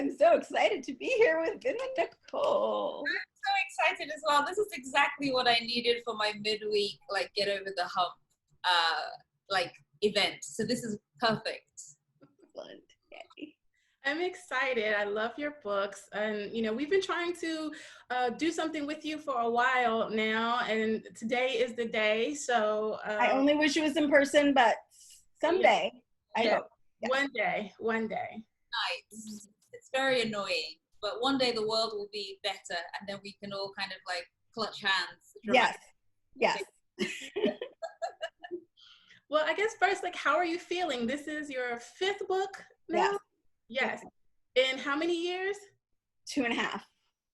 I'm so excited to be here with Bim and Nichole. I'm so excited as well. This is exactly what I needed for my midweek, like get over the hump, like event. So this is perfect. Excellent. Yay. I'm excited. I love your books. And, you know, we've been trying to do something with you for a while now. And today is the day. So I only wish it was in person, but someday, I hope. Yeah. One day. Nice. It's very annoying. But one day the world will be better. And then we can all kind of like clutch hands. Yes. Yes. Well, I guess first, like, how are you feeling? This is your 5th book now? Yes. In how many years? 2.5.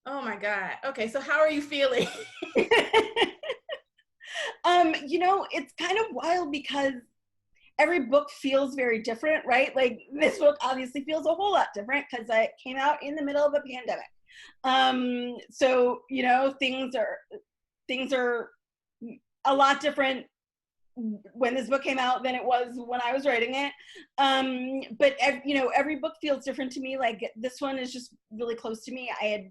Oh my God. Okay, so how are you feeling? You know, it's kind of wild because every book feels very different, right? Like this book obviously feels a whole lot different because it came out in the middle of a pandemic. So, you know, things are a lot different when this book came out than it was when I was writing it. But you know, every book feels different to me. Like this one is just really close to me. I had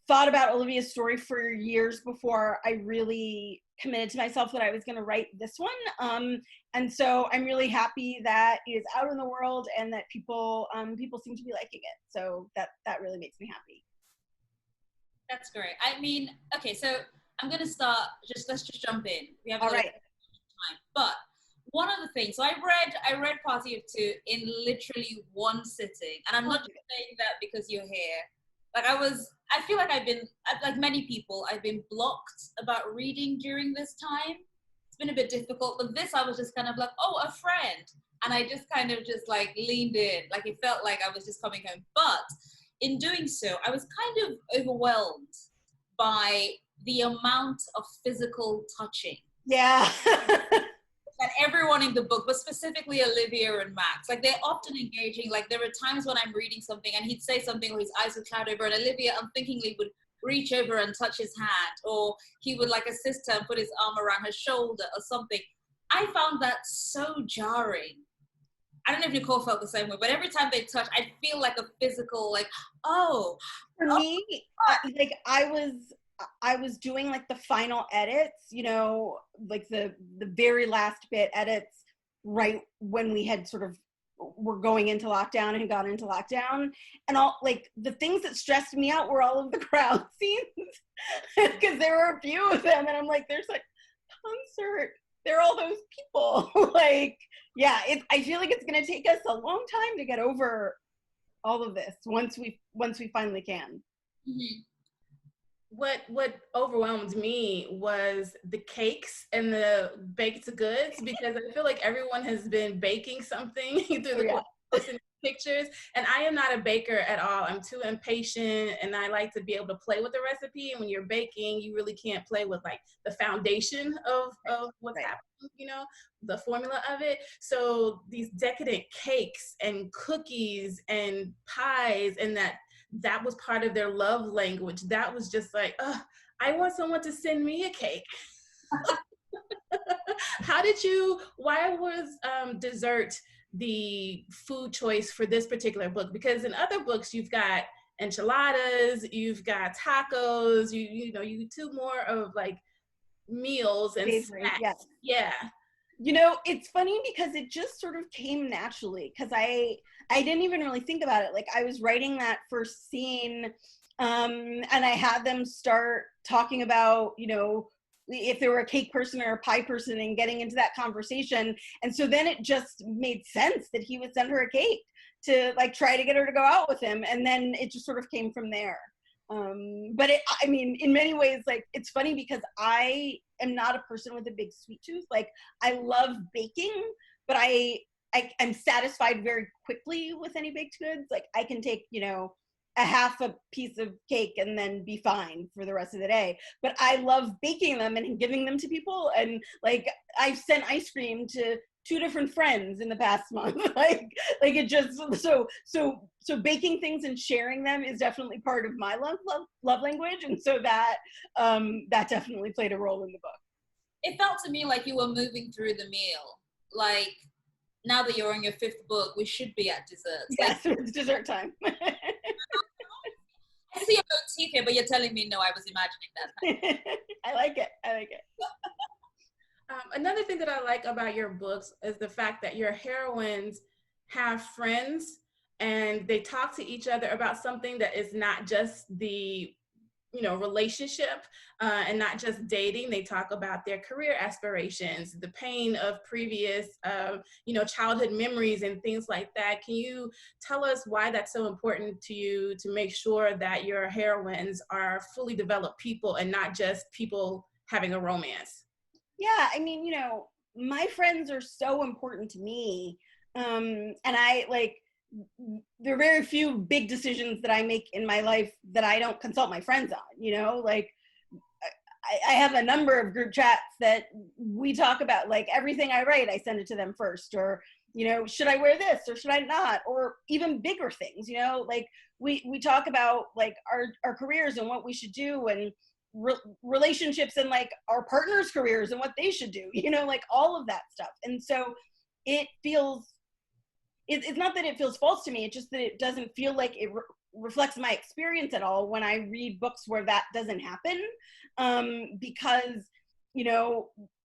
thought about Olivia's story for years before I really committed to myself that I was going to write this one. And so I'm really happy that it is out in the world and that people seem to be liking it. So that really makes me happy. That's great. I mean, okay, so I'm going to start, let's just jump in. We have all right. Time. But one of the things, so I read Party of Two in literally one sitting, and I'm not just saying that because you're here. Like I feel like I've been, like many people, I've been blocked about reading during this time. It's been a bit difficult, but this I was just kind of like, oh, a friend, and I just kind of just like leaned in, like it felt like I was just coming home. But in doing so, I was kind of overwhelmed by the amount of physical touching. Yeah. And everyone in the book, but specifically Olivia and Max, like they're often engaging. Like there are times when I'm reading something and he'd say something or his eyes would cloud over and Olivia unthinkingly would reach over and touch his hand, or he would like assist her and put his arm around her shoulder or something. I found that so jarring. I don't know if Nichole felt the same way, but every time they touch, I feel like a physical, like, oh. For me, like I was doing like the final edits, you know, like the very last bit edits right when we had sort of were going into lockdown and had gone into lockdown, and all like the things that stressed me out were all of the crowd scenes because there were a few of them and I'm like, there's like concert, there are all those people. Like, yeah, I feel like it's gonna take us a long time to get over all of this once we finally can. Mm-hmm. What overwhelmed me was the cakes and the baked goods, because I feel like everyone has been baking something through the pictures, and I am not a baker at all. I'm too impatient and I like to be able to play with the recipe, and when you're baking you really can't play with like the foundation of what's happening, you know, the formula of it. So these decadent cakes and cookies and pies, and that was part of their love language. That was just like, I want someone to send me a cake. Why was dessert the food choice for this particular book? Because in other books, you've got enchiladas, you've got tacos, you do more of like meals and snacks. Yes. Yeah. You know, it's funny because it just sort of came naturally because I didn't even really think about it. Like I was writing that first scene and I had them start talking about, you know, if they were a cake person or a pie person and getting into that conversation. And so then it just made sense that he would send her a cake to like try to get her to go out with him. And then it just sort of came from there. But I mean, in many ways, like it's funny because I am not a person with a big sweet tooth. Like I love baking, but I'm satisfied very quickly with any baked goods. Like I can take, you know, a half a piece of cake and then be fine for the rest of the day. But I love baking them and giving them to people. And like I've sent ice cream to 2 different friends in the past month. like it just, so baking things and sharing them is definitely part of my love language. And so that definitely played a role in the book. It felt to me like you were moving through the meal. Like now that you're on your 5th book, we should be at dessert. Yes, it's dessert time. see your motif here, but you're telling me no, I was imagining that. I like it. Another thing that I like about your books is the fact that your heroines have friends and they talk to each other about something that is not just the relationship and not just dating. They talk about their career aspirations, the pain of previous childhood memories and things like that. Can you tell us why that's so important to you to make sure that your heroines are fully developed people and not just people having a romance? Yeah, I mean, my friends are so important to me. And I there are very few big decisions that I make in my life that I don't consult my friends on, like I have a number of group chats that we talk about, like everything I write, I send it to them first, or, should I wear this or should I not? Or even bigger things, like we talk about like our careers and what we should do, and relationships and like our partners' careers and what they should do, like all of that stuff. And so it feels, it's not that it feels false to me, it's just that it doesn't feel like it reflects my experience at all when I read books where that doesn't happen. Because,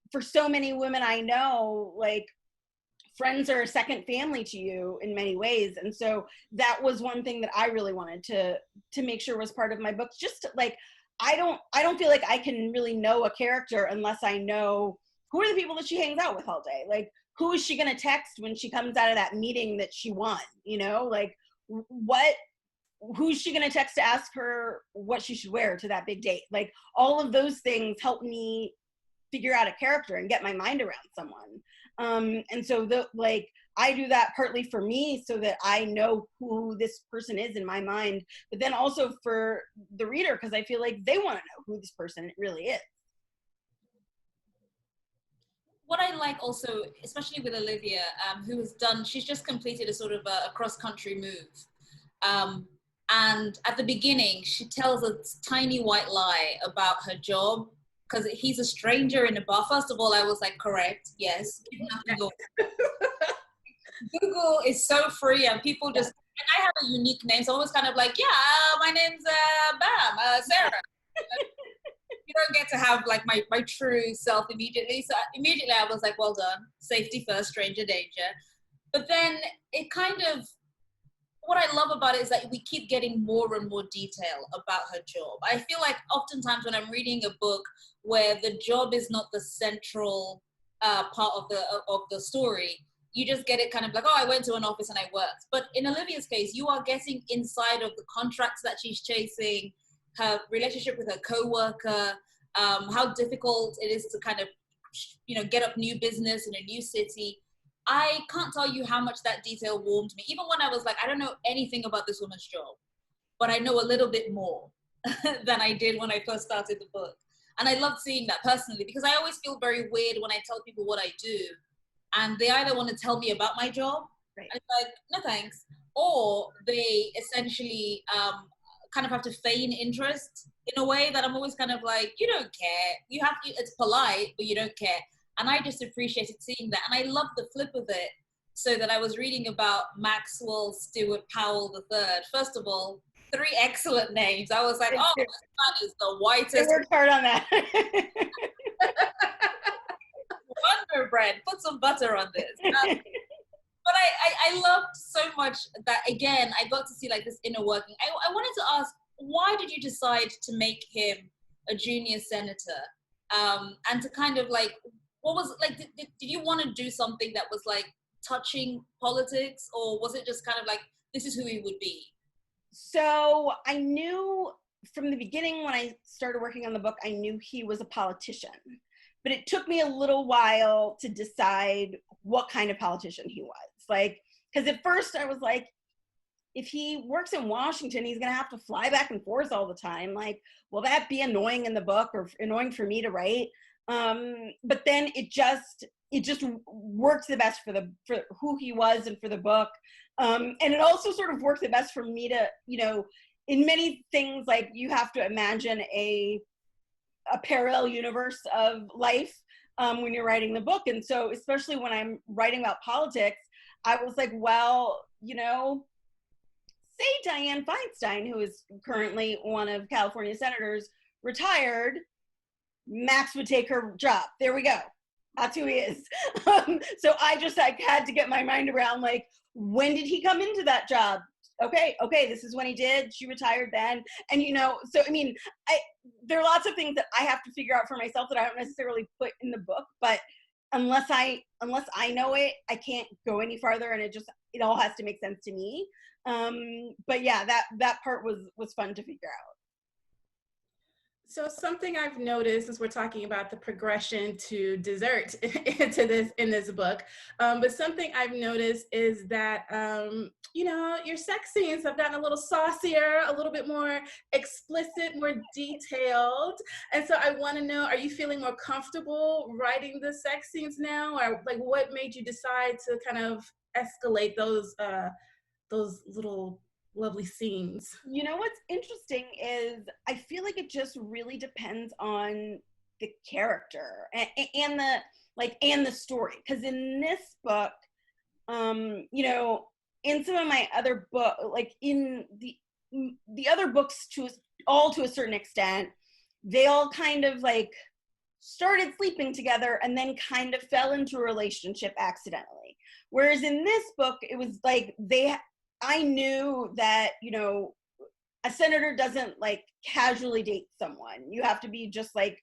for so many women I know, like friends are a second family to you in many ways. And so that was one thing that I really wanted to make sure was part of my books. Just like, I don't feel like I can really know a character unless I know who are the people that she hangs out with all day. Like, who is she going to text when she comes out of that meeting that she won? Like who's she going to text to ask her what she should wear to that big date? Like all of those things help me figure out a character and get my mind around someone. And so I do that partly for me so that I know who this person is in my mind, but then also for the reader, because I feel like they want to know who this person really is. What I like also, especially with Olivia, she's just completed a sort of a cross-country move. And at the beginning, she tells a tiny white lie about her job because he's a stranger in a bar. First of all, I was like, correct, yes. Google is so free and people just, and I have a unique name, so I was kind of like, yeah, my name's Sarah. You don't get to have like my true self immediately. So immediately I was like, well done, safety first, stranger danger. But then it kind of, what I love about it is that we keep getting more and more detail about her job. I feel like oftentimes when I'm reading a book where the job is not the central part of the story, you just get it kind of like, oh, I went to an office and I worked. But in Olivia's case, you are getting inside of the contracts that she's chasing, her relationship with her coworker, how difficult it is to kind of, get up new business in a new city. I can't tell you how much that detail warmed me. Even when I was like, I don't know anything about this woman's job, but I know a little bit more than I did when I first started the book. And I love seeing that personally, because I always feel very weird when I tell people what I do, and they either want to tell me about my job, right, and it's like, no thanks, or they essentially kind of have to feign interest in a way that I'm always kind of like, you don't care. You have to, it's polite, but you don't care. And I just appreciated seeing that. And I love the flip of it, so that I was reading about Maxwell Stewart Powell III. First of all, 3 excellent names. I was like, oh, this man is the whitest. I worked hard on that. Wonder bread, put some butter on this. But I loved so much that, again, I got to see like this inner working. I wanted to ask, why did you decide to make him a junior senator? And to kind of like, what was like, did you want to do something that was like touching politics, or was it just kind of like, this is who he would be? So I knew from the beginning when I started working on the book, I knew he was a politician. But it took me a little while to decide what kind of politician he was. Like, because at first I was like, if he works in Washington, he's gonna have to fly back and forth all the time. Like, will that be annoying in the book or annoying for me to write? But then it just worked the best for who he was and for the book. And it also sort of worked the best for me to, in many things, like you have to imagine a parallel universe of life when you're writing the book. And so especially when I'm writing about politics, I was like, well, say Dianne Feinstein, who is currently one of California's senators, retired, Max would take her job. There we go. That's who he is. So I just had to get my mind around, like, when did he come into that job? Okay, this is when he did. She retired then. And, you know, so, I mean, there are lots of things that I have to figure out for myself that I don't necessarily put in the book, but unless I know it, I can't go any farther, and it all has to make sense to me. But yeah, that part was fun to figure out. So something I've noticed as we're talking about the progression to dessert in this book, but something I've noticed is that you know, your sex scenes have gotten a little saucier, a little bit more explicit, more detailed. And so I want to know, are you feeling more comfortable writing the sex scenes now, or like what made you decide to kind of escalate those little lovely scenes? You know what's interesting is I feel like it just really depends on the character and the story. Because in this book, you know, in some of my other book, like in the other books, to a certain extent, they all kind of like started sleeping together and then kind of fell into a relationship accidentally. Whereas in this book, it was like I knew that, you know, a senator doesn't like casually date someone. You have to be just like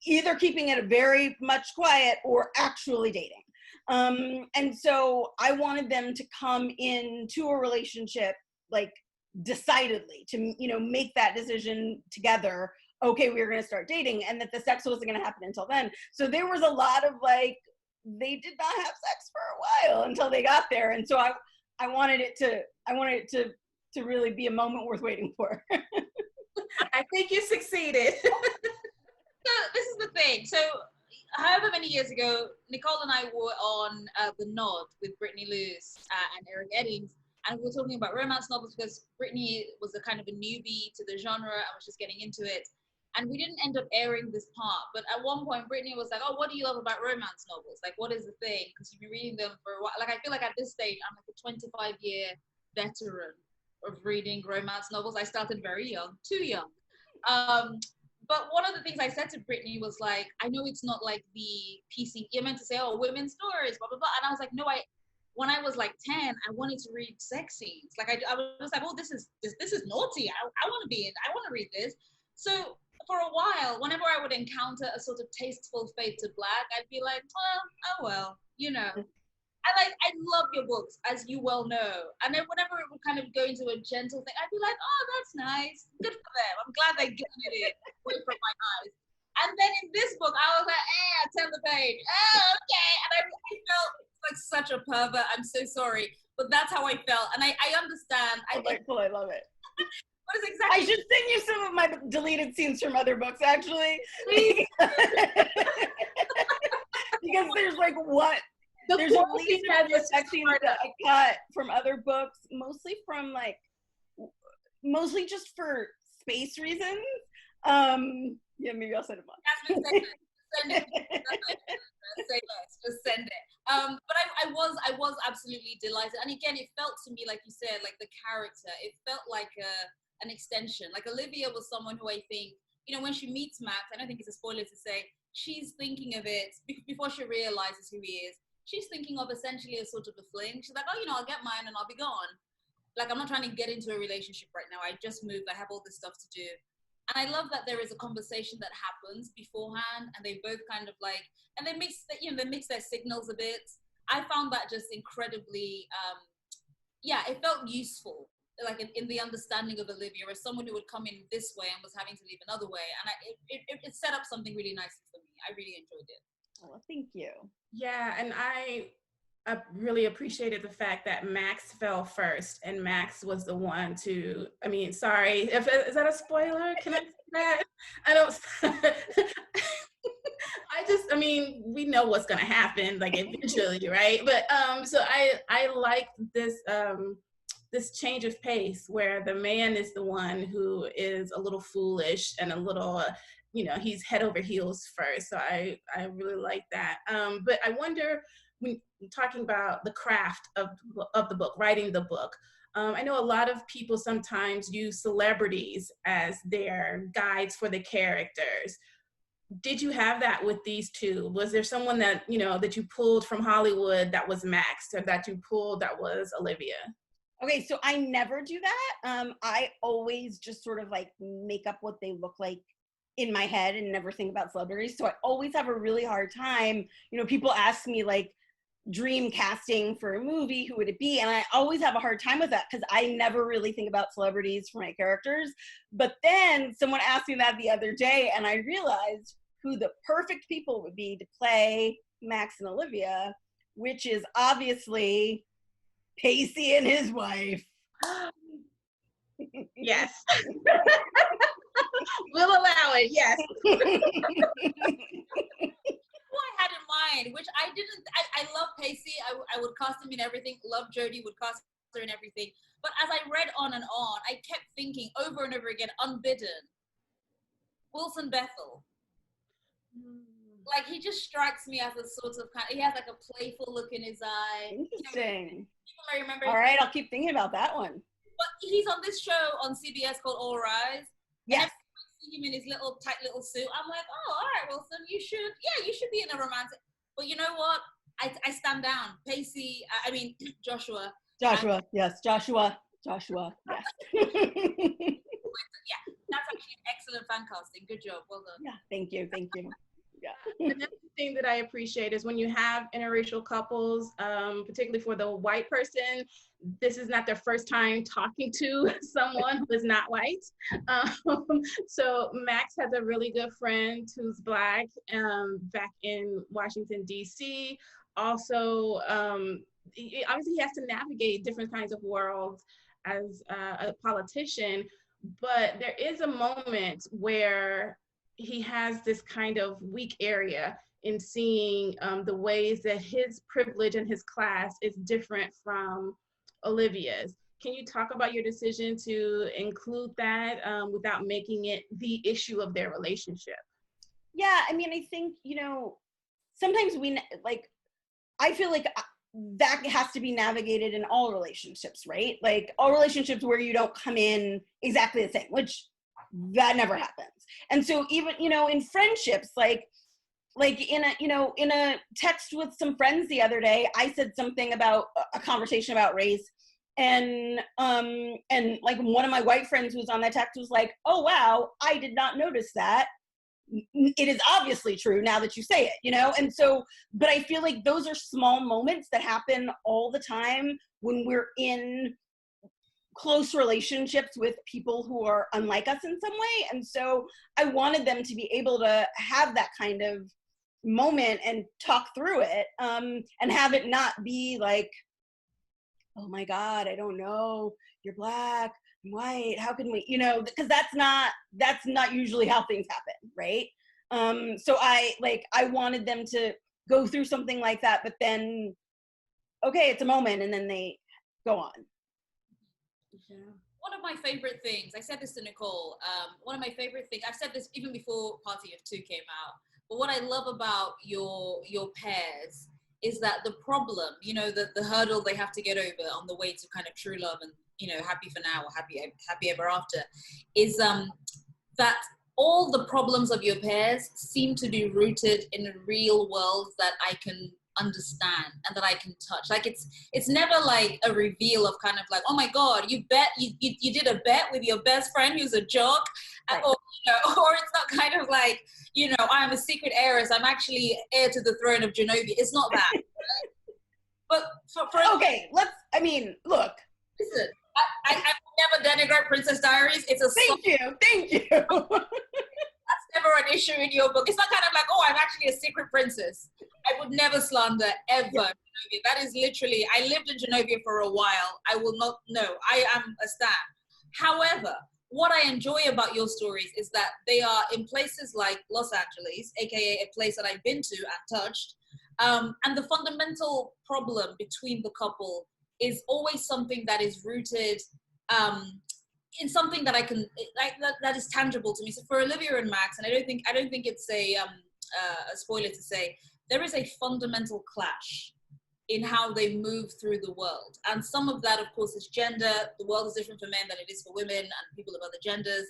either keeping it very much quiet or actually dating. And so I wanted them to come into a relationship like decidedly, to, you know, make that decision together. Okay, we were going to start dating, and that the sex wasn't going to happen until then. So there was a lot of like, they did not have sex for a while until they got there. And so I wanted it to really be a moment worth waiting for. I think you succeeded. So this is the thing. So however many years ago, Nichole and I were on The Nod with Brittany Lewis and Eric Eddings, and we were talking about romance novels because Brittany was a kind of a newbie to the genre and was just getting into it. And we didn't end up airing this part, but at one point Brittany was like, oh, what do you love about romance novels? Like, what is the thing? Because you've been reading them for a while. Like, I feel like at this stage, I'm like a 25-year veteran of reading romance novels. I started very young, too young. But one of the things I said to Brittany was like, I know it's not like the PC, you're meant to say, oh, women's stories, blah, blah, blah. And I was like, no, when I was like 10, I wanted to read sex scenes. Like, I was like, oh, this is naughty. I want to be in, I want to read this. So for a while, whenever I would encounter a sort of tasteful fade to black, I'd be like, well, you know. I love your books, as you well know. And then whenever it would kind of go into a gentle thing, I'd be like, oh, that's nice. Good for them. I'm glad they're getting it away from my eyes. And then in this book, I was like, I turn the page. Oh, okay. And I felt like such a pervert. I'm so sorry. But that's how I felt. And I understand. I love it. Exactly. I should send you some of my deleted scenes from other books, actually. Because there's like there's at least a sex scene that I cut from other books, mostly just for space reasons. Yeah, maybe I'll send them on. Jasmine, send it. Say less, just send it. But I was absolutely delighted, and again, it felt to me, like you said, like the character. It felt like an extension. Like Olivia was someone who I think, you know, when she meets Max, I don't think it's a spoiler to say, she's thinking of it before she realizes who he is. She's thinking of essentially a sort of a fling. She's like, oh, you know, I'll get mine and I'll be gone. Like, I'm not trying to get into a relationship right now. I just moved. I have all this stuff to do. And I love that there is a conversation that happens beforehand, and they both kind of like, and they mix their signals a bit. I found that just incredibly, it felt useful, like in the understanding of Olivia as someone who would come in this way and was having to leave another way. And it set up something really nicely for me. I really enjoyed it. Oh, thank you. Yeah, and I really appreciated the fact that Max fell first, and Max was the one to, I mean, sorry, is that a spoiler? Can I say that? I don't, I mean, we know what's going to happen, like eventually, right? But so I like this, this change of pace where the man is the one who is a little foolish and a little, you know, he's head over heels first. So I really like that. But I wonder, when talking about the craft of the book, writing the book, I know a lot of people sometimes use celebrities as their guides for the characters. Did you have that with these two? Was there someone that, you know, that you pulled from Hollywood that was Max, or that you pulled that was Olivia? Okay, so I never do that. I always just sort of like make up what they look like in my head and never think about celebrities. So I always have a really hard time. You know, people ask me like dream casting for a movie, who would it be? And I always have a hard time with that because I never really think about celebrities for my characters. But then someone asked me that the other day and I realized who the perfect people would be to play Max and Olivia, which is obviously Pacey and his wife. Yes. We'll allow it, yes. Who I had in mind, which I didn't, I love Pacey. I would cast him in everything. Love Jodie, would cast her in everything. But as I read on and on, I kept thinking over and over again, unbidden, Wilson Bethel. Like, he just strikes me as a sort of he has like a playful look in his eye. Interesting. People may remember. All right, I'll keep thinking about that one. But he's on this show on CBS called All Rise. Yes. See him in his little tight little suit. I'm like, oh, all right, Wilson, you should be in a romantic. But you know what? I stand down. Pacey, Joshua. Yes, Joshua, yes. Yeah, that's actually an excellent fan casting. Good job, well done. Yeah, thank you. Yeah. Another thing that I appreciate is when you have interracial couples, particularly for the white person, this is not their first time talking to someone who is not white. So Max has a really good friend who's Black, back in Washington, D.C. Also, obviously he has to navigate different kinds of worlds as a politician, but there is a moment where he has this kind of weak area in seeing the ways that his privilege and his class is different from Olivia's. Can you talk about your decision to include that without making it the issue of their relationship? Yeah, I mean, I think, sometimes I feel like that has to be navigated in all relationships, right? Like all relationships where you don't come in exactly the same, which that never happens. And so even, in friendships, like in a text with some friends the other day, I said something about a conversation about race, and like one of my white friends who was on that text was like, oh wow, I did not notice that. It is obviously true now that you say it, and so, but I feel like those are small moments that happen all the time when we're in close relationships with people who are unlike us in some way. And so I wanted them to be able to have that kind of moment and talk through it, and have it not be like, oh my God, I don't know, you're Black, I'm white, how can we, because that's not usually how things happen, right? So I wanted them to go through something like that, but then, okay, it's a moment, and then they go on. Yeah. One of my favorite things, I said this to Nichole, one of my favorite things, I've said this even before Party of Two came out, but what I love about your pairs is that the problem, the hurdle they have to get over on the way to kind of true love and, happy for now or happy ever after, is that all the problems of your pairs seem to be rooted in a real world that I can understand and that I can touch. Like it's never like a reveal of kind of like, oh my God, you did a bet with your best friend who's a jock, right. Or it's not kind of like, I'm a secret heiress, I'm actually heir to the throne of Genovia. It's not that. Right? But for okay, look. Listen, I never denigrate Princess Diaries. It's a Thank you. That's never an issue in your book. It's not kind of like, oh, I'm actually a secret princess. I would never slander, ever. Yeah. That is literally, I lived in Genovia for a while. I will not, no, I am a stan. However, what I enjoy about your stories is that they are in places like Los Angeles, aka a place that I've been to and touched. And the fundamental problem between the couple is always something that is rooted in something that I can, like, that is tangible to me. So for Olivia and Max, and I don't think it's a spoiler to say, there is a fundamental clash in how they move through the world. And some of that, of course, is gender. The world is different for men than it is for women and people of other genders.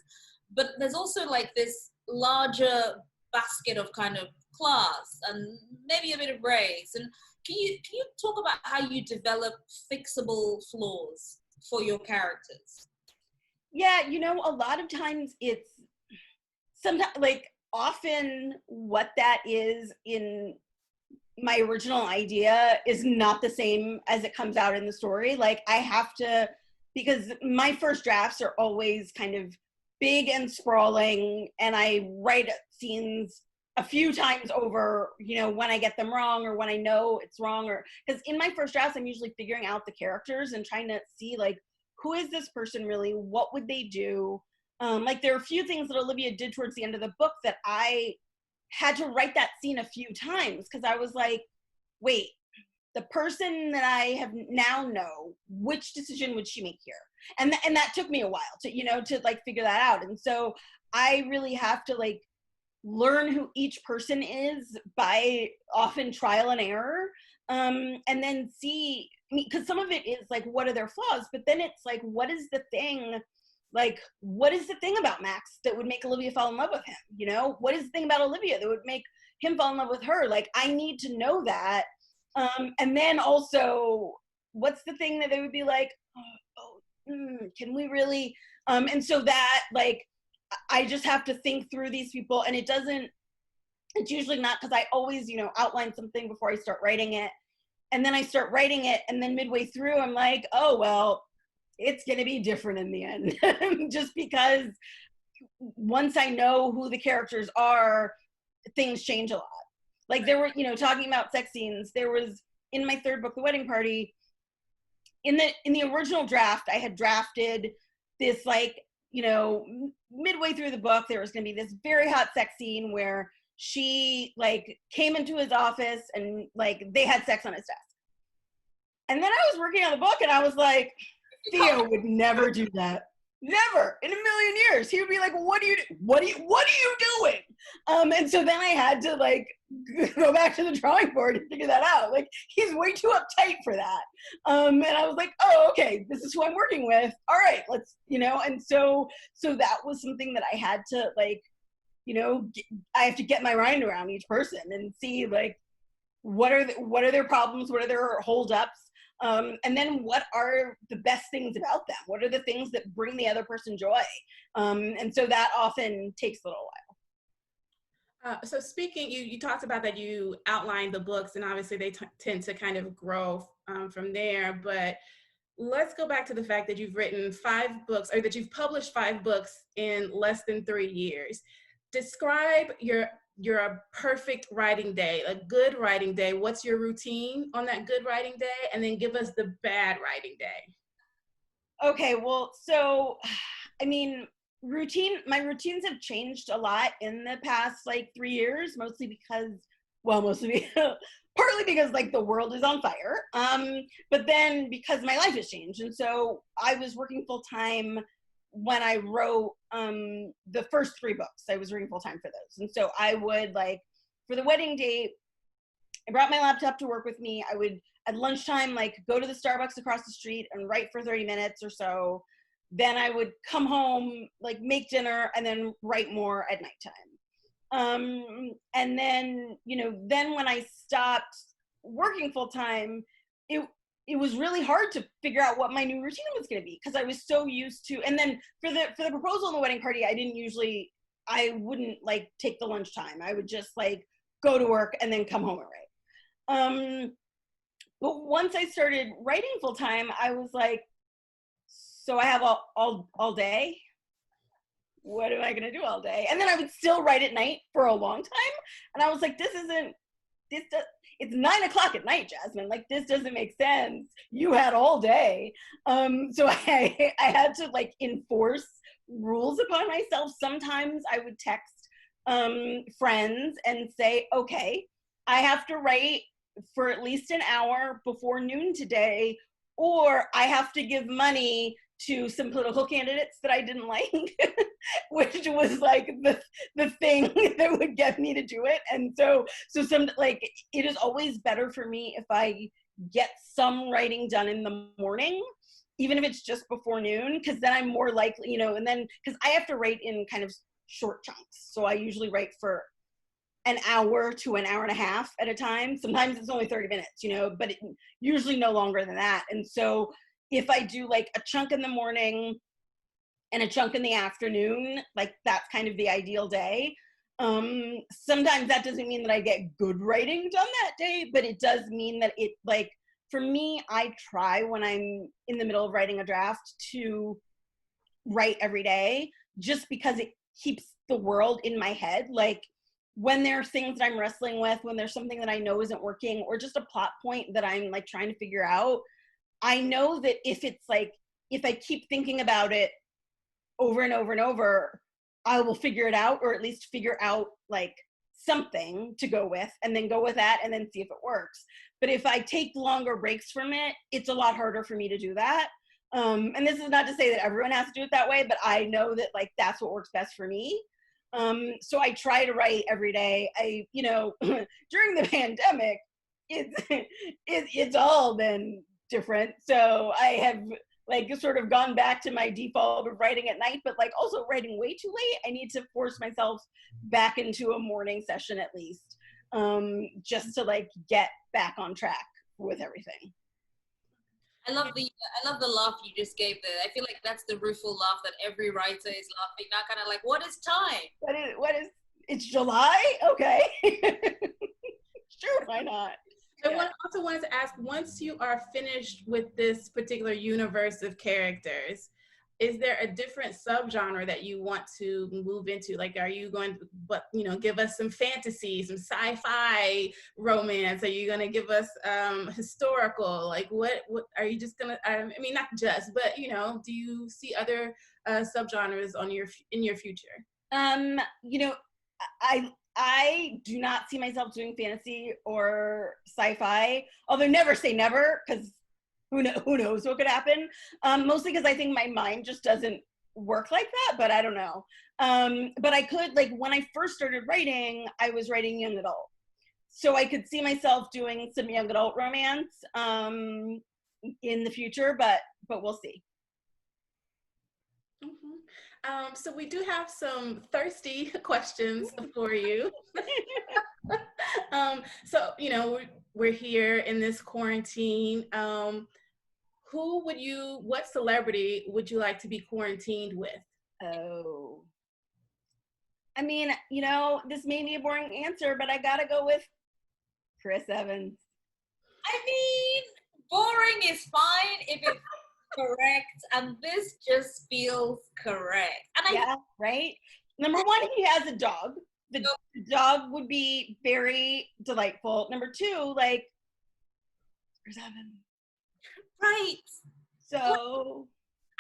But there's also like this larger basket of kind of class and maybe a bit of race. And can you talk about how you develop fixable flaws for your characters? Yeah, you know, a lot of times it's sometimes like often what that is in my original idea is not the same as it comes out in the story. Like I have to, because my first drafts are always kind of big and sprawling, and I write scenes a few times over, you know, when I get them wrong or when I know it's wrong, or because in my first drafts, I'm usually figuring out the characters and trying to see like, who is this person really? What would they do? Like there are a few things that Olivia did towards the end of the book that I had to write that scene a few times because I was like, wait, the person that I have now know, which decision would she make here? And that took me a while to, you know, to like figure that out. And so I really have to like learn who each person is by often trial and error. And then see, because some of it is like, what are their flaws? But then it's like, what is the thing about Max that would make Olivia fall in love with him? You know, what is the thing about Olivia that would make him fall in love with her? Like, I need to know that. And then also, what's the thing that they would be like, can we really? And so that, like, I just have to think through these people, and it's usually not, because I always, you know, outline something before I start writing it. And then I start writing it, and then midway through, I'm like, oh, well, it's going to be different in the end. Just because once I know who the characters are, things change a lot. Like there were, you know, talking about sex scenes, there was, in my third book, The Wedding Party, in the original draft, I had drafted this, like, you know, midway through the book, there was going to be this very hot sex scene where she, like, came into his office and, like, they had sex on his desk. And then I was working on the book and I was like, Theo would never do that. Never in a million years. He would be like, what are you doing? And so then I had to like go back to the drawing board and figure that out. Like, he's way too uptight for that. And I was like, oh, okay, this is who I'm working with. All right, let's, you know, and so that was something that I had to, like, you know, I have to get my mind around each person and see, like, what are their problems? What are their holdups? And then what are the best things about them? What are the things that bring the other person joy? And so that often takes a little while. So speaking, you talked about that you outlined the books, and obviously they tend to kind of grow from there. But let's go back to the fact that you've written 5 books, or that you've published 5 books in less than 3 years. Describe your perfect writing day, a good writing day. What's your routine on that good writing day? And then give us the bad writing day. Okay, well, so, I mean, my routines have changed a lot in the past, like, 3 years, partly because, like, the world is on fire, but then because my life has changed. And so I was working full-time when I wrote the first 3 books. I was working full-time for those. And so I would, like, for the wedding date, I brought my laptop to work with me. I would, at lunchtime, like, go to the Starbucks across the street and write for 30 minutes or so. Then I would come home, like, make dinner, and then write more at nighttime. And then, you know, then when I stopped working full-time, it was really hard to figure out what my new routine was going to be, because I was so used to, and then for the proposal in the wedding party, I wouldn't, like, take the lunchtime. I would just, like, go to work and then come home and write. But once I started writing full time, I was like, so I have all day? What am I going to do all day? And then I would still write at night for a long time. And I was like, it's 9 o'clock at night, Jasmine. Like, this doesn't make sense. You had all day. So I had to, like, enforce rules upon myself. Sometimes I would text friends and say, okay, I have to write for at least an hour before noon today, or I have to give money to some political candidates that I didn't like, which was, like, the thing that would get me to do it. And so some, like, it is always better for me if I get some writing done in the morning, even if it's just before noon, because then I'm more likely, you know, and then because I have to write in kind of short chunks. So I usually write for an hour to an hour and a half at a time. Sometimes it's only 30 minutes, you know, but usually no longer than that. And so if I do like a chunk in the morning and a chunk in the afternoon, like that's kind of the ideal day. Sometimes that doesn't mean that I get good writing done that day, but it does mean that it, like, for me, I try when I'm in the middle of writing a draft to write every day, just because it keeps the world in my head. Like, when there are things that I'm wrestling with, when there's something that I know isn't working, or just a plot point that I'm like trying to figure out, I know that if it's like, if I keep thinking about it over and over and over, I will figure it out, or at least figure out like something to go with, and then go with that and then see if it works. But if I take longer breaks from it, it's a lot harder for me to do that. And this is not to say that everyone has to do it that way, but I know that like that's what works best for me. So I try to write every day. I, you know, during the pandemic, it's all been different. So I have like sort of gone back to my default of writing at night, but like also writing way too late. I need to force myself back into a morning session at least, just to like get back on track with everything. I love the laugh you just gave there. I feel like that's the rueful laugh that every writer is laughing now, kind of like, what is time? What is it's July? Okay. Sure, why not? I also wanted to ask, once you are finished with this particular universe of characters, is there a different subgenre that you want to move into? Like, are you going to, but you know, give us some fantasy, some sci-fi romance? Are you going to give us historical? Like, what are you just gonna? I mean, not just, but you know, do you see other subgenres in your future? You know, I do not see myself doing fantasy or sci-fi. Although never say never, because who knows what could happen. Mostly because I think my mind just doesn't work like that, but I don't know. But I could, like, when I first started writing, I was writing young adult. So I could see myself doing some young adult romance in the future, but we'll see. Mm-hmm. So we do have some thirsty questions for you. So, you know, we're here in this quarantine. What celebrity would you like to be quarantined with? Oh. I mean, you know, this may be a boring answer, but I gotta go with Chris Evans. I mean, boring is fine if it's correct, and this just feels correct. And yeah, right? Number one, he has a dog. The dog would be very delightful. Number two, like, Chris Evans. Right. So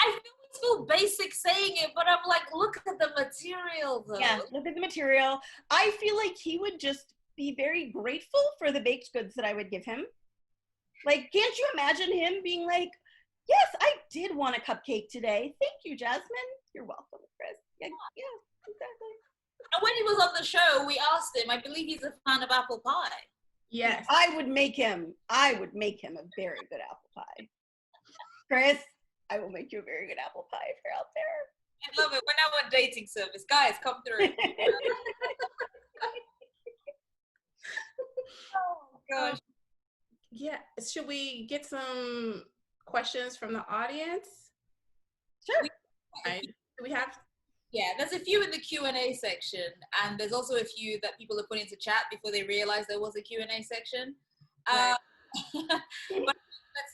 I feel basic saying it, but I'm like, look at the material though. Yeah, look at the material. I feel like he would just be very grateful for the baked goods that I would give him. Like, can't you imagine him being like, yes, I did want a cupcake today. Thank you, Jasmine. You're welcome, Chris. Yeah, exactly. And when he was on the show, we asked him, I believe he's a fan of apple pie. Yes. I would make him a very good apple pie. Chris, I will make you a very good apple pie if you're out there. I love it. We're now on dating service. Guys, come through. Oh, gosh. Yeah. Should we get some questions from the audience? Sure. Do we have? Yeah, there's a few in the Q&A section, and there's also a few that people are putting into chat before they realize there was a Q&A section. Right. But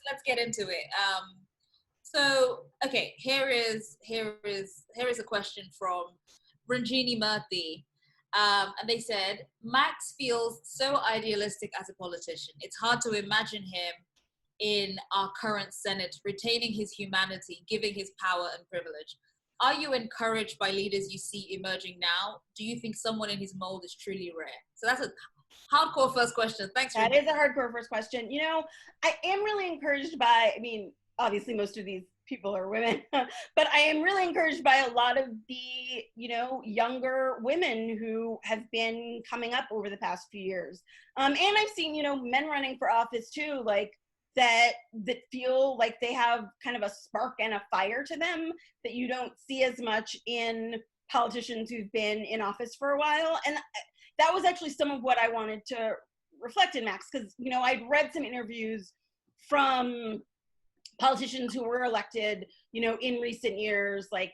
let's get into it. So, okay, here is a question from Ranjini Murthy. And they said, Max feels so idealistic as a politician. It's hard to imagine him in our current Senate retaining his humanity, giving his power and privilege. Are you encouraged by leaders you see emerging now? Do you think someone in his mold is truly rare? So that's a hardcore first question. Thanks. That is a hardcore first question. You know, I am really encouraged by, I mean, obviously most of these people are women, but I am really encouraged by a lot of the, you know, younger women who have been coming up over the past few years. And I've seen, you know, men running for office too, like that feel like they have kind of a spark and a fire to them that you don't see as much in politicians who've been in office for a while. And that was actually some of what I wanted to reflect in Max, because, you know, I'd read some interviews from politicians who were elected, you know, in recent years, like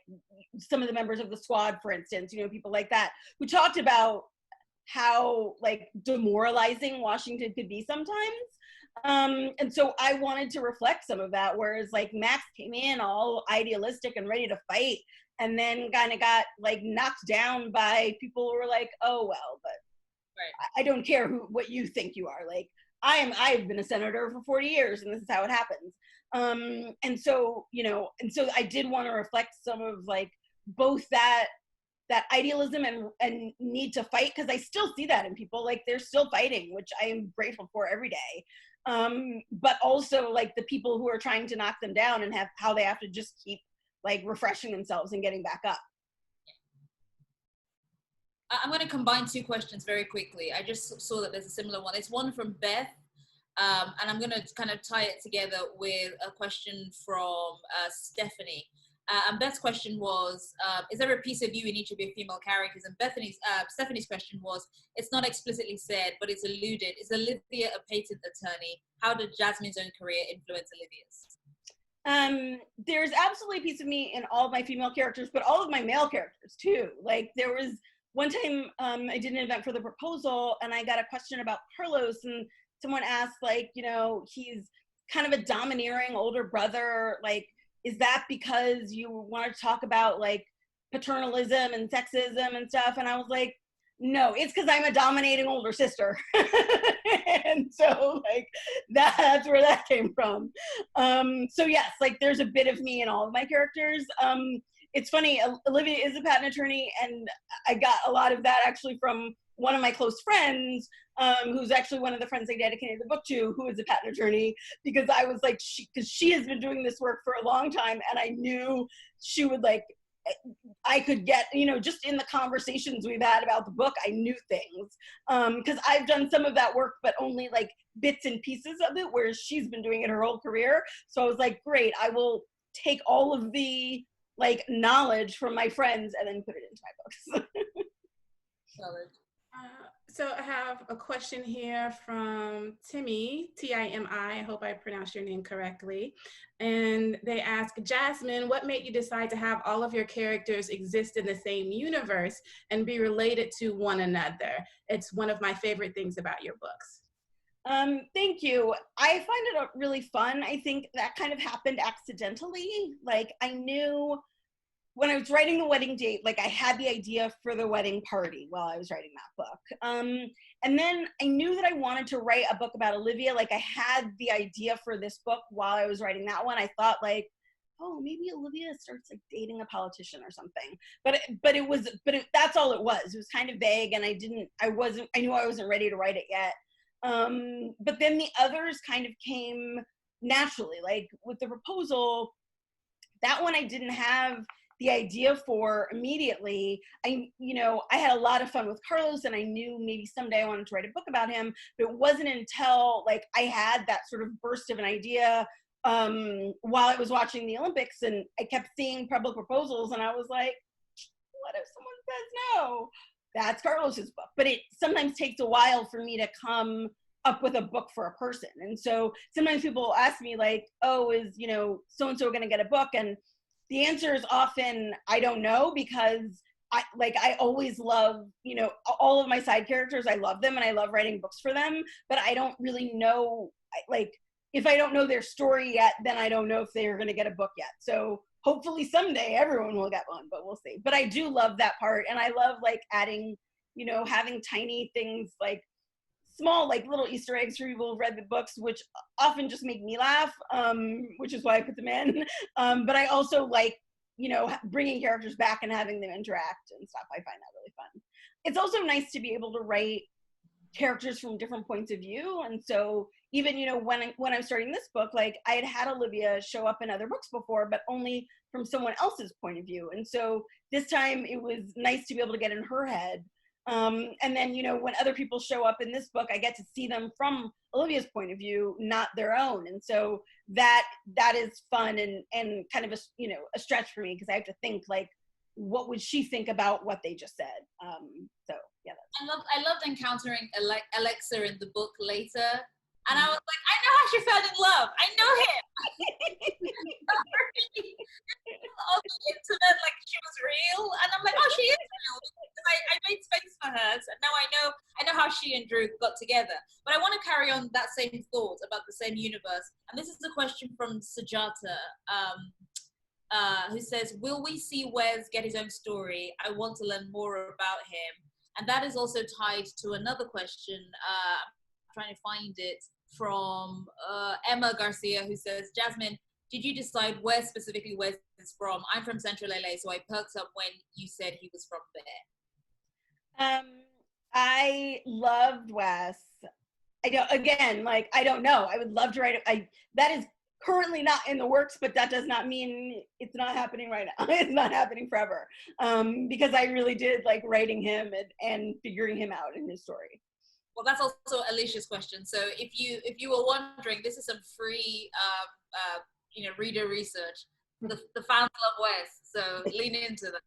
some of the members of the Squad, for instance, you know, people like that, who talked about how like demoralizing Washington could be sometimes. And so I wanted to reflect some of that, whereas like Max came in all idealistic and ready to fight, and then kind of got like knocked down by people who were like, oh, well, but right. I don't care what you think you are. Like, I've been a senator for 40 years and this is how it happens. And so, you know, and so I did want to reflect some of like both that idealism and need to fight, because I still see that in people, like they're still fighting, which I am grateful for every day. But also like the people who are trying to knock them down and how they have to just keep like refreshing themselves and getting back up. I'm going to combine two questions very quickly. I just saw that there's a similar one. It's one from Beth, and I'm going to kind of tie it together with a question from Stephanie. And Beth's question was, is there a piece of you in each of your female characters? And Stephanie's question was, it's not explicitly said, but it's alluded. Is Olivia a patent attorney? How did Jasmine's own career influence Olivia's? There's absolutely a piece of me in all of my female characters, but all of my male characters too. Like there was one time I did an event for The Proposal, and I got a question about Carlos, and someone asked, like, you know, he's kind of a domineering older brother. Like, is that because you want to talk about like paternalism and sexism and stuff? And I was like, no, it's because I'm a dominating older sister. And so like that's where that came from. So yes, like there's a bit of me in all of my characters. It's funny, Olivia is a patent attorney, and I got a lot of that actually from one of my close friends, who's actually one of the friends I dedicated the book to, who is a patent attorney, because I was like, because she has been doing this work for a long time, and I knew she would like, I could get, you know, just in the conversations we've had about the book, I knew things, because I've done some of that work, but only like bits and pieces of it, whereas she's been doing it her whole career. So I was like, great, I will take all of the like knowledge from my friends and then put it into my books. Solid. So I have a question here from Timmy, Timi. I hope I pronounced your name correctly. And they ask, Jasmine, what made you decide to have all of your characters exist in the same universe and be related to one another? It's one of my favorite things about your books. Thank you. I find it really fun. I think that kind of happened accidentally. Like I knew when I was writing The Wedding Date, like I had the idea for the wedding party while I was writing that book. And then I knew that I wanted to write a book about Olivia. Like I had the idea for this book while I was writing that one. I thought like, oh, maybe Olivia starts like dating a politician or something. But that's all it was. It was kind of vague, and I knew I wasn't ready to write it yet. But then the others kind of came naturally, like with The Proposal, that one I didn't have the idea for immediately. I had a lot of fun with Carlos, and I knew maybe someday I wanted to write a book about him, but it wasn't until like I had that sort of burst of an idea while I was watching the Olympics, and I kept seeing public proposals, and I was like, what if someone says no? That's Carlos's book. But it sometimes takes a while for me to come up with a book for a person. And so sometimes people ask me like, oh, is, so-and-so going to get a book? And the answer is often, I don't know, because I always love, all of my side characters. I love them and I love writing books for them, but I don't really know, if I don't know their story yet, then I don't know if they're going to get a book yet. So hopefully someday everyone will get one, but we'll see. But I do love that part. And I love adding, having tiny things, small, little Easter eggs for people who've read the books, which often just make me laugh, which is why I put them in. But I also bringing characters back and having them interact and stuff. I find that really fun. It's also nice to be able to write characters from different points of view. And so even, when I'm starting this book, I had Olivia show up in other books before, but only from someone else's point of view. And so this time it was nice to be able to get in her head. And then, when other people show up in this book, I get to see them from Olivia's point of view, not their own. And so that is fun and kind of a stretch for me, because I have to think like, what would she think about what they just said? So yeah. I loved encountering Alexa in the book later. And I was like, I know how she fell in love. I know him. On the internet, like she was real, and I'm like, oh, she is real. I made space for her, so now I know how she and Drew got together. But I want to carry on that same thought about the same universe. And this is a question from Sajata, who says, will we see Wes get his own story? I want to learn more about him. And that is also tied to another question. I'm trying to find it, from Emma Garcia, who says, Jasmine, did you decide where specifically Wes is from? I'm from Central LA, so I perked up when you said he was from there. I loved Wes. I don't know. I would love to write it. That is currently not in the works, but that does not mean it's not happening right now. It's not happening forever. Because I really did like writing him and figuring him out in his story. Well, that's also Alicia's question. So if you were wondering, this is some free reader research. The fans love Wes, so lean into that.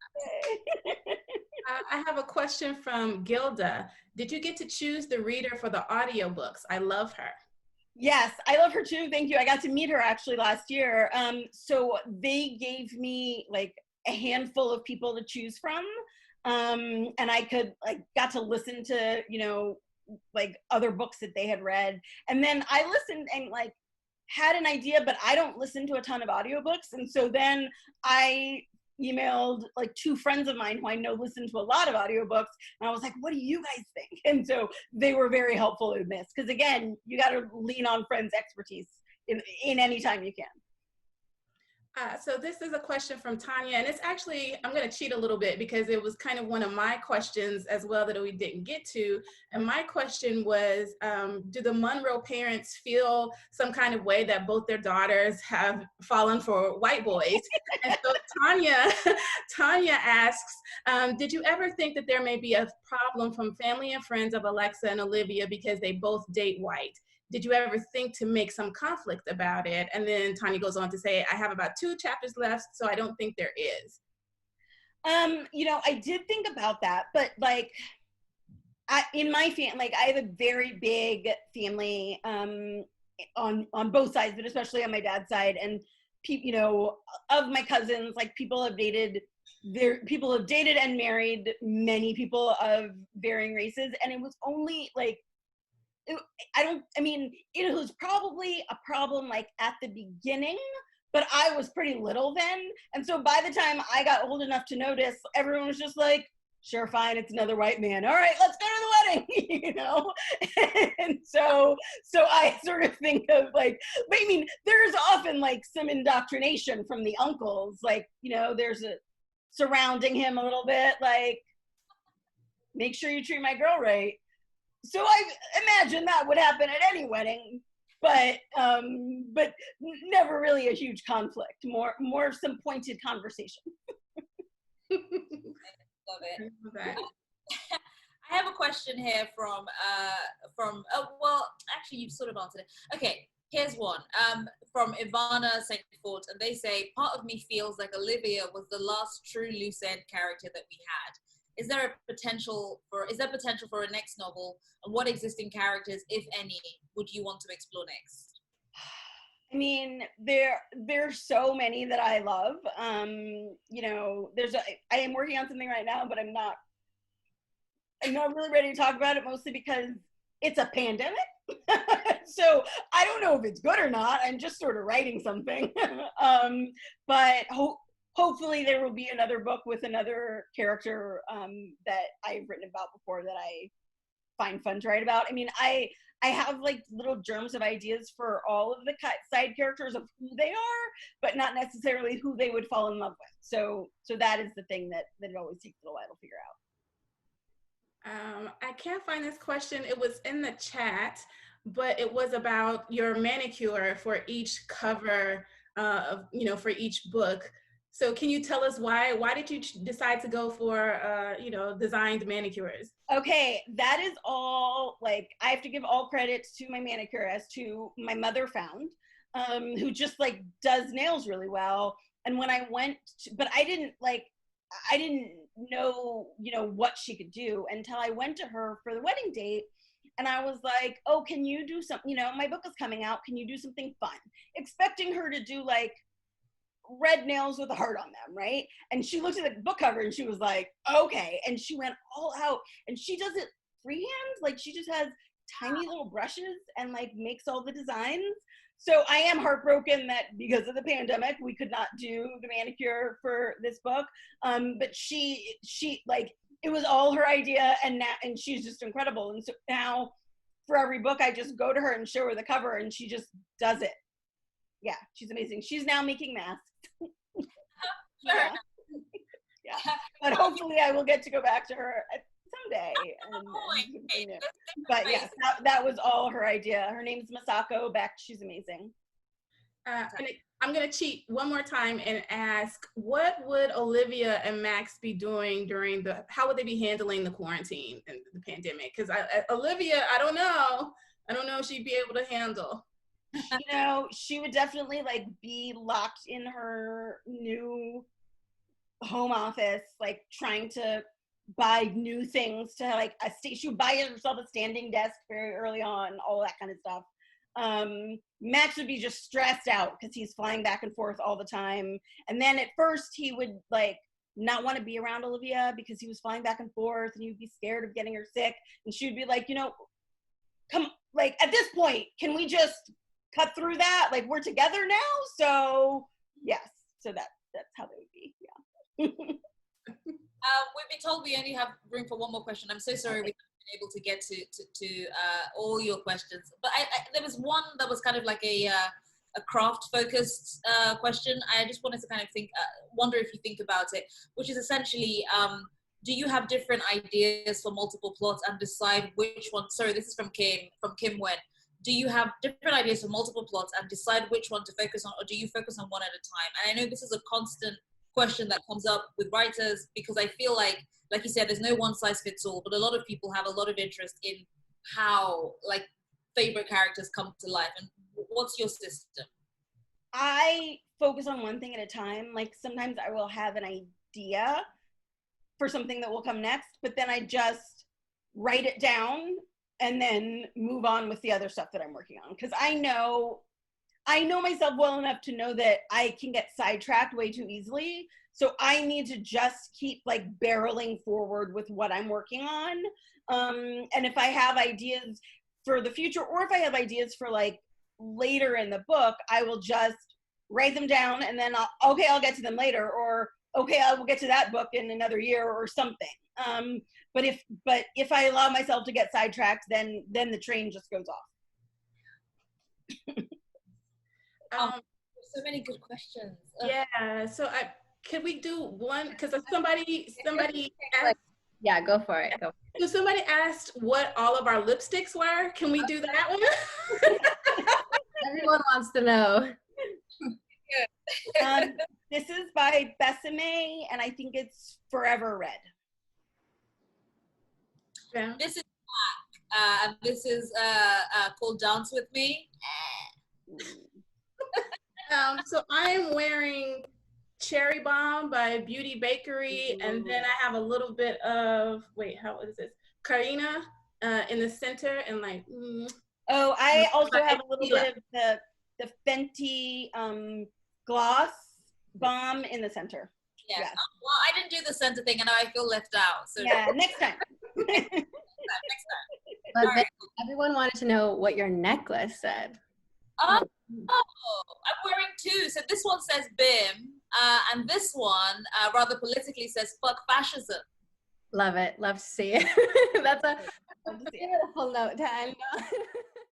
I have a question from Gilda. Did you get to choose the reader for the audiobooks? I love her. Yes, I love her too. Thank you. I got to meet her actually last year. So they gave me like a handful of people to choose from, and I got to listen to like other books that they had read, and then I listened and like had an idea, but I don't listen to a ton of audiobooks, and so then I emailed like two friends of mine who I know listen to a lot of audiobooks, and I was like, what do you guys think? And so they were very helpful in this, because again, you got to lean on friends' expertise in any time you can. So this is a question from Tanya, and it's actually, I'm going to cheat a little bit because it was kind of one of my questions as well that we didn't get to. And my question was, do the Monroe parents feel some kind of way that both their daughters have fallen for white boys? And so Tanya asks, did you ever think that there may be a problem from family and friends of Alexa and Olivia because they both date white? Did you ever think to make some conflict about it? And then Tanya goes on to say, I have about 2 chapters left, so I don't think there is. I did think about that, but like, in my family, like I have a very big family on both sides, but especially on my dad's side. And of my cousins, like people have dated and married many people of varying races, and it was only like, it was probably a problem like at the beginning, but I was pretty little then. And so by the time I got old enough to notice, everyone was just like, sure, fine, it's another white man. All right, let's go to the wedding, And so I sort of think of like, there's often like some indoctrination from the uncles, like, there's a surrounding him a little bit, like, make sure you treat my girl right. So I imagine that would happen at any wedding, but never really a huge conflict. More some pointed conversation. Love it. I have a question here from actually you've sort of answered it. Okay, here's one from Ivana St. Fort, and they say, part of me feels like Olivia was the last true loose end character that we had. Is there potential for a next novel? And what existing characters, if any, would you want to explore next? I mean, there's so many that I love. I am working on something right now, but I'm not really ready to talk about it, mostly because it's a pandemic. So I don't know if it's good or not. I'm just sort of writing something. But hopefully there will be another book with another character that I've written about before that I find fun to write about. I mean, I have like little germs of ideas for all of the side characters of who they are, but not necessarily who they would fall in love with. So that is the thing that it always takes a little while to figure out. I can't find this question. It was in the chat, but it was about your manicure for each cover for each book. So can you tell us why? Why did you decide to go for, designed manicures? Okay, that is all, like, I have to give all credits to my manicurist, who my mother found, who just like does nails really well. And when I went to, but I didn't know, what she could do until I went to her for the wedding date. And I was like, oh, can you do something? My book is coming out. Can you do something fun? Expecting her to do like red nails with a heart on them, right? And she looked at the book cover and she was like, okay. And she went all out, and she does it freehand. Like, she just has tiny little brushes and like makes all the designs. So I am heartbroken that because of the pandemic, we could not do the manicure for this book. But she like, it was all her idea, and she's just incredible. And so now for every book, I just go to her and show her the cover, and she just does it. Yeah, she's amazing. She's now making masks. Yeah. Yeah. But hopefully I will get to go back to her someday. But yes, that was all her idea. Her name's Masako Beck. She's amazing. And I'm going to cheat one more time and ask, what would Olivia and Max be doing how would they be handling the quarantine and the pandemic? Because Olivia, I don't know if she'd be able to handle. She would definitely like be locked in her new home office, like trying to buy new things to like she would buy herself a standing desk very early on, all that kind of stuff. Max would be just stressed out because he's flying back and forth all the time. And then at first he would like not want to be around Olivia because he was flying back and forth, and he would be scared of getting her sick. And she would be like, come, like, at this point, can we just cut through that? Like, we're together now. So yes, so that's how they would be. Yeah. We've been told we only have room for one more question. I'm so sorry we haven't been able to get to all your questions, but there was one that was kind of like a craft focused question. I just wanted to kind of wonder if you think about it, which is essentially, do you have different ideas for multiple plots and decide which one? Sorry, this is from Kim Wen. Do you have different ideas for multiple plots and decide which one to focus on, or do you focus on one at a time? And I know this is a constant question that comes up with writers, because I feel like you said, there's no one size fits all, but a lot of people have a lot of interest in how like favorite characters come to life. And what's your system? I focus on one thing at a time. Like, sometimes I will have an idea for something that will come next, but then I just write it down and then move on with the other stuff that I'm working on. Because I know myself well enough to know that I can get sidetracked way too easily. So I need to just keep like barreling forward with what I'm working on. And if I have ideas for the future, or if I have ideas for like later in the book, I will just write them down, and then I'll get to them later, or okay, I will get to that book in another year or something. But if I allow myself to get sidetracked, then the train just goes off. So many good questions. Yeah. So can we do one? Because somebody asked. Yeah, go for it. So somebody asked what all of our lipsticks were. Can we do that one? Everyone wants to know. This is by Besame, and I think it's Forever Red. Yeah. This is black, and this is called Dance With Me. So I'm wearing Cherry Bomb by Beauty Bakery, and then I have a little bit of, how is this? Karina in the center, and like. Oh, I also have a little bit of the Fenty gloss bomb in the center. Yeah. Yes. Well, I didn't do the center thing, and now I feel left out. So yeah, next time. next time. But right. Everyone wanted to know what your necklace said. Oh, I'm wearing two. So this one says BIM, and this one, rather politically, says fuck fascism. Love it. Love to see it. That's a beautiful note to end on.